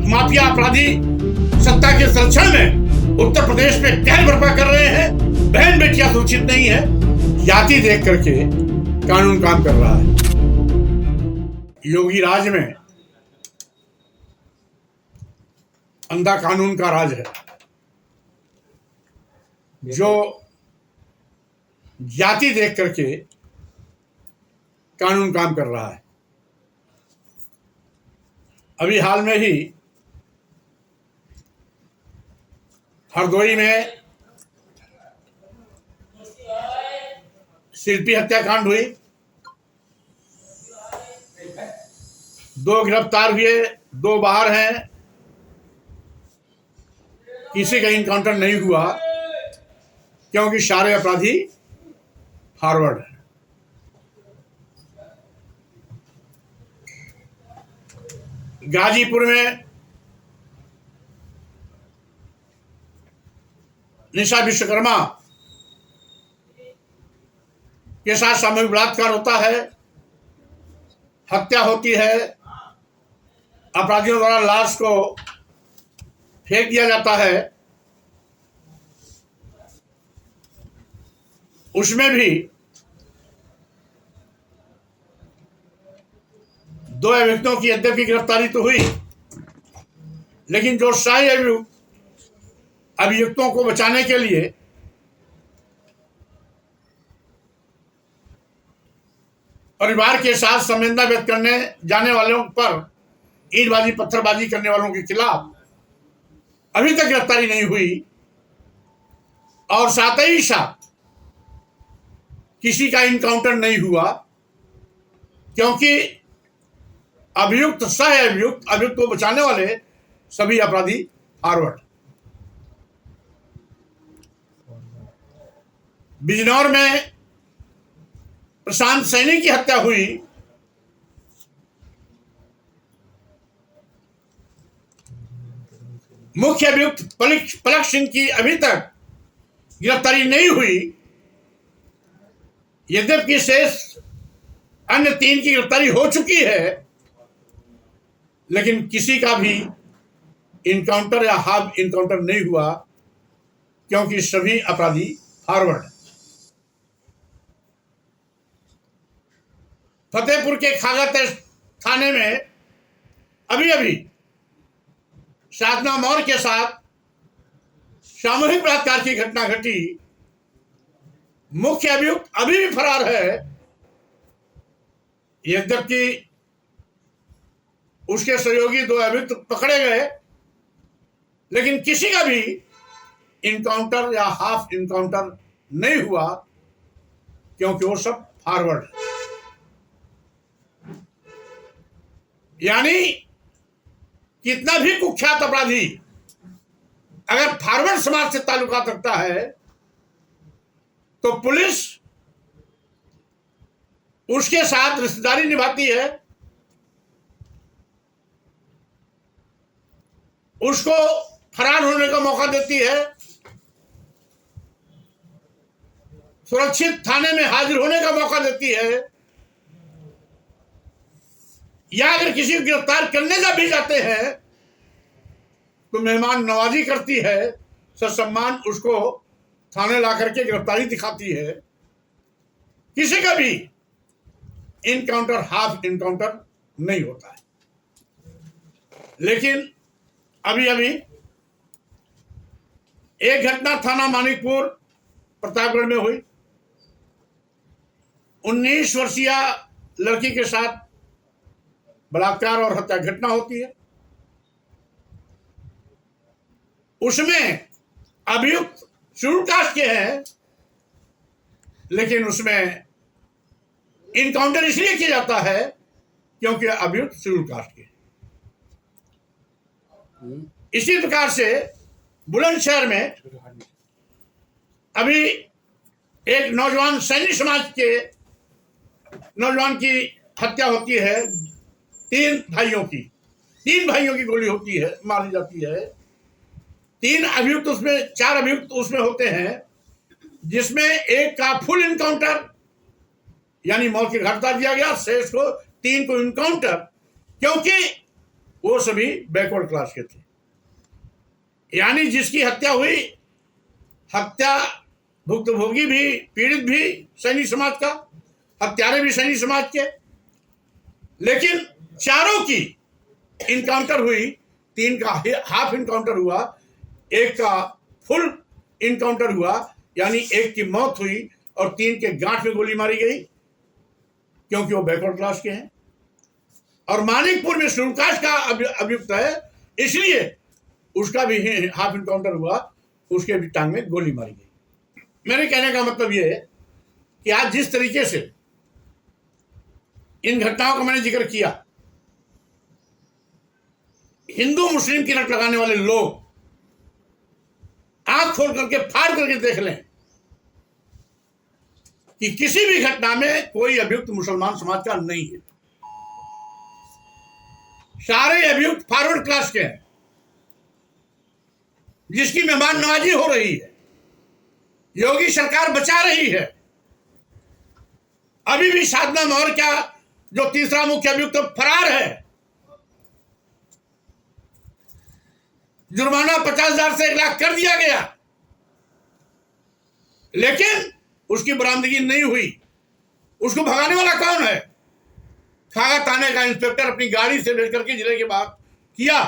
Mafia अपराधी सत्ता के संरक्षण में उत्तर प्रदेश में कहर बर्पा कर रहे हैं। बहन बेटियां सुरक्षित नहीं है, जाति देख करके कानून काम कर रहा है। योगी राज में अंधा कानून का राज है, जो जाति देख करके कानून काम कर रहा है। अभी हाल में ही हरदोई में शिल्पी हत्याकांड हुई, 2 गिरफ्तार हुए, 2 बाहर हैं। किसी का इनकाउंटर नहीं हुआ क्योंकि सारे अपराधी फॉरवर्ड हैं। गाजीपुर में निशा विश्वकर्मा के साथ सामूहिक बलात्कार होता है, हत्या होती है, अपराधियों द्वारा लाश को फेंक दिया जाता है। उसमें भी 2 अभियुक्तों की यद्यपि गिरफ्तारी तो हुई, लेकिन जो शाही अभियुक्तों को बचाने के लिए परिवार के साथ संवेदना व्यक्त करने जाने वालों पर ईंटबाजी पत्थरबाजी करने वालों के खिलाफ अभी तक गिरफ्तारी नहीं हुई, और साथ ही साथ किसी का इनकाउंटर नहीं हुआ क्योंकि अभियुक्त सह अभियुक्त को बचाने वाले सभी अपराधी फॉरवर्ड। बिजनौर में प्रशांत सैनी की हत्या हुई, मुख्य अभियुक्त पलक सिंह की अभी तक गिरफ्तारी नहीं हुई, यद्यपि शेष अन्य 3 की गिरफ्तारी हो चुकी है, लेकिन किसी का भी इनकाउंटर या हाफ इनकाउंटर नहीं हुआ क्योंकि सभी अपराधी फॉरवर्ड। फतेहपुर के खागा थाने में अभी साधना मौर्य के साथ सामूहिक बलात्कार की घटना घटी। मुख्य अभियुक्त अभी भी फरार है, यद्यपि उसके सहयोगी 2 अभियुक्त पकड़े गए, लेकिन किसी का भी इनकाउंटर या हाफ इनकाउंटर नहीं हुआ क्योंकि वो सब फॉरवर्ड है। यानी कितना भी कुख्यात अपराधी अगर फॉरवर्ड समाज से ताल्लुकात रखता है तो पुलिस उसके साथ रिश्तेदारी निभाती है, उसको फरार होने का मौका देती है, सुरक्षित थाने में हाजिर होने का मौका देती है, या अगर किसी को गिरफ्तार करने का भी जाते हैं तो मेहमान नवाजी करती है, ससम्मान उसको थाने ला करके गिरफ्तारी दिखाती है। किसी का भी इनकाउंटर हाफ इनकाउंटर नहीं होता है। लेकिन अभी एक घटना थाना मानिकपुर प्रतापगढ़ में हुई। 19 वर्षीय लड़की के साथ बलात्कार और हत्या घटना होती है। उसमें अभियुक्त शेड्यूल कास्ट के हैं, लेकिन उसमें इनकाउंटर इसलिए किया जाता है क्योंकि अभियुक्त शेड्यूल कास्ट के। इसी प्रकार से बुलंदशहर में अभी एक नौजवान सैनी समाज के नौजवान की हत्या होती है। 3 भाइयों की गोली होती है, मारी जाती है। 3 अभियुक्त उसमें 4 अभियुक्त उसमें होते हैं, जिसमें एक का फुल इनकाउंटर यानी मौत की घाट उतार दिया गया, शेष को 3 को इनकाउंटर, क्योंकि वो सभी बैकवर्ड क्लास के थे। यानी जिसकी हत्या हुई, हत्या भुक्तभोगी भी, पीड़ित भी सैनिक समाज का, हत्यारे भी सैनिक समाज के। लेकिन चारों की इनकाउंटर हुई, 3 का हाफ इनकाउंटर हुआ, 1 का फुल इनकाउंटर हुआ, यानी 1 की मौत हुई और 3 के गांठ में गोली मारी गई, क्योंकि वो बैकवर्ड क्लास के हैं। और मानिकपुर में सूर्यप्रकाश का अभियुक्त है, इसलिए उसका भी हाफ इनकाउंटर हुआ, उसके भी टांग में गोली मारी गई। मेरे कहने का मतलब यह है कि आज जिस तरीके से इन घटनाओं का मैंने जिक्र किया, हिंदू मुस्लिम की रट लगाने वाले लोग आंख खोल करके फाड़ करके देख लें कि किसी भी घटना में कोई अभियुक्त मुसलमान समाज का नहीं है। सारे अभियुक्त फॉरवर्ड क्लास के हैं, जिसकी मेहमान नवाजी हो रही है, योगी सरकार बचा रही है। अभी भी साधना मौर्य का जो तीसरा मुख्य अभियुक्त फरार है, जुर्माना 50,000 से 1 लाख कर दिया गया, लेकिन उसकी बरामदगी नहीं हुई। उसको भगाने वाला कौन है? खागा थाने का इंस्पेक्टर अपनी गाड़ी से लेकर के जिले के बाहर किया,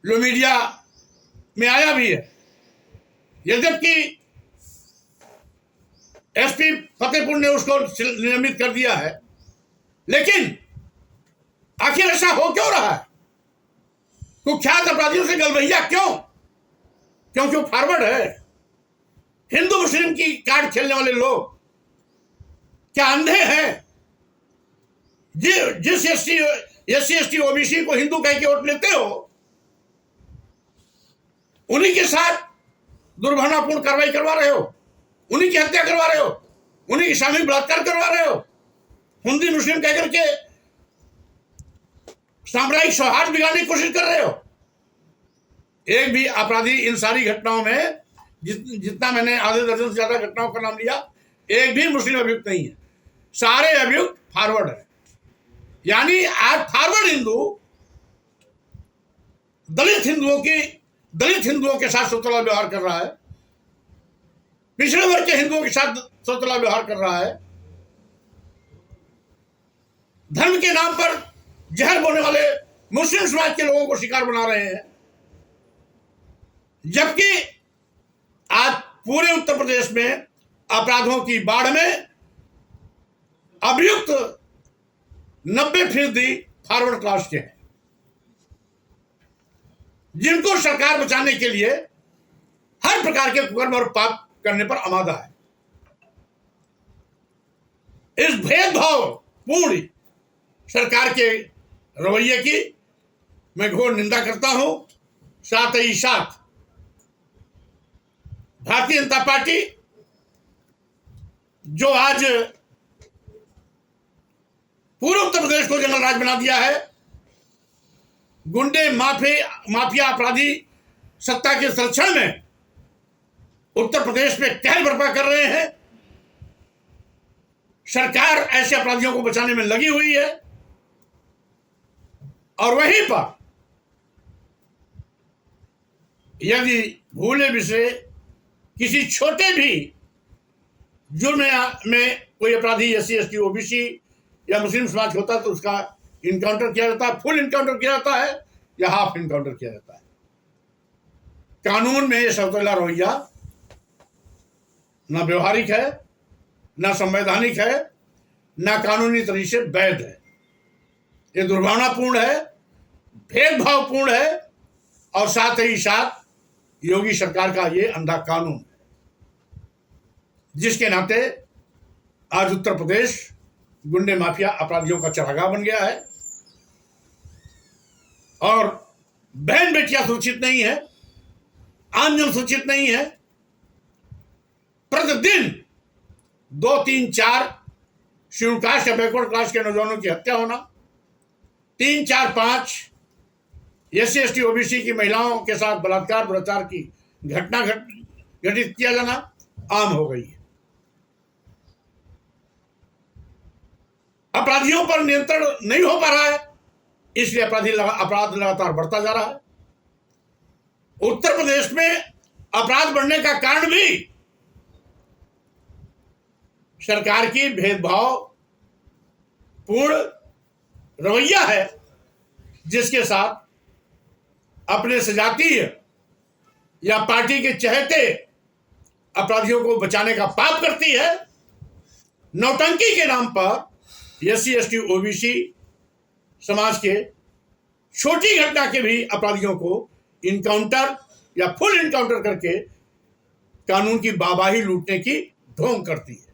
जो मीडिया में आया भी है। यद्यपि एसपी फतेहपुर ने उसको निलंबित कर दिया है, लेकिन आखिर ऐसा हो क्यों रहा है? कुख्यात अपराधियों से गलबैया क्यों? क्योंकि वो फॉरवर्ड है। हिंदू मुस्लिम की कार्ड खेलने वाले लोग क्या अंधे हैं? जिस एससी एसटी ओबीसी को हिंदू कह के वोट लेते हो, उन्हीं के साथ दुर्भावनापूर्ण कार्रवाई करवा रहे हो, उन्हीं की हत्या करवा रहे हो, उन्हीं की सामूहिक बलात्कार करवा रहे हो, हिंदू मुस्लिम कहकर के साम्राज्यिक सौहार्द बिगाड़ने की कोशिश कर रहे हो। एक भी अपराधी इन सारी घटनाओं में, जितना मैंने आधे दर्जन से ज्यादा घटनाओं का नाम लिया, एक भी मुस्लिम अभियुक्त नहीं है। सारे अभियुक्त फॉरवर्ड है। यानी आज फॉरवर्ड हिंदू दलित हिंदुओं के साथ सोतला व्यवहार कर रहा है, पिछड़े वर्ग के हिंदुओं के साथ सोतला व्यवहार कर रहा है, धर्म के नाम पर जहर बोलने वाले मुस्लिम समाज के लोगों को शिकार बना रहे हैं। जबकि आज पूरे उत्तर प्रदेश में अपराधों की बाढ़ में अभियुक्त 90% फॉरवर्ड क्लास के हैं, जिनको सरकार बचाने के लिए हर प्रकार के कुकर्म और पाप करने पर आमादा है। इस भेदभाव पूर्ण सरकार के रवैये की मैं घोर निंदा करता हूं। साथ ही साथ भारतीय जनता पार्टी जो आज पूरे उत्तर प्रदेश को जंगल राज बना दिया है, गुंडे माफिया अपराधी सत्ता के संरक्षण में उत्तर प्रदेश में कहर बर्पा कर रहे हैं। सरकार ऐसे अपराधियों को बचाने में लगी हुई है, और वहीं पर यदि भूले भी से किसी छोटे भी जुर्म में कोई अपराधी एससी एसटी ओबीसी या मुस्लिम समाज होता है, तो उसका इनकाउंटर किया जाता है, फुल इनकाउंटर किया जाता है या हाफ इनकाउंटर किया जाता है। कानून में यह सौतेला रवैया ना व्यवहारिक है, ना संवैधानिक है, ना कानूनी तरीके से वैध है। ये दुर्भावनापूर्ण है, भेदभावपूर्ण है, और साथ ही साथ योगी सरकार का ये अंधा कानून है, जिसके नाते आज उत्तर प्रदेश गुंडे माफिया अपराधियों का चरागाह बन गया है। और बहन बेटियां सुरक्षित नहीं है, आमजन सुरक्षित नहीं है। प्रतिदिन 2, 3, 4 शेड्यूल कास्ट या बैकवर्ड क्लास के नौजवानों की हत्या होना, 3, 4, 5 एससी एसटी ओबीसी की महिलाओं के साथ बलात्कार दुराचार की घटना घटित किया जाना आम हो गई है। अपराधियों पर नियंत्रण नहीं हो पा रहा है, इसलिए अपराध लगातार बढ़ता जा रहा है। उत्तर प्रदेश में अपराध बढ़ने का कारण भी सरकार की भेदभाव पूर्ण रवैया है, जिसके साथ अपने सजातीय या पार्टी के चहेते अपराधियों को बचाने का पाप करती है। नौटंकी के नाम पर SC ST OBC समाज के छोटी घटना के भी अपराधियों को इनकाउंटर या फुल इनकाउंटर करके कानून की बाबाही लूटने की ढोंग करती है।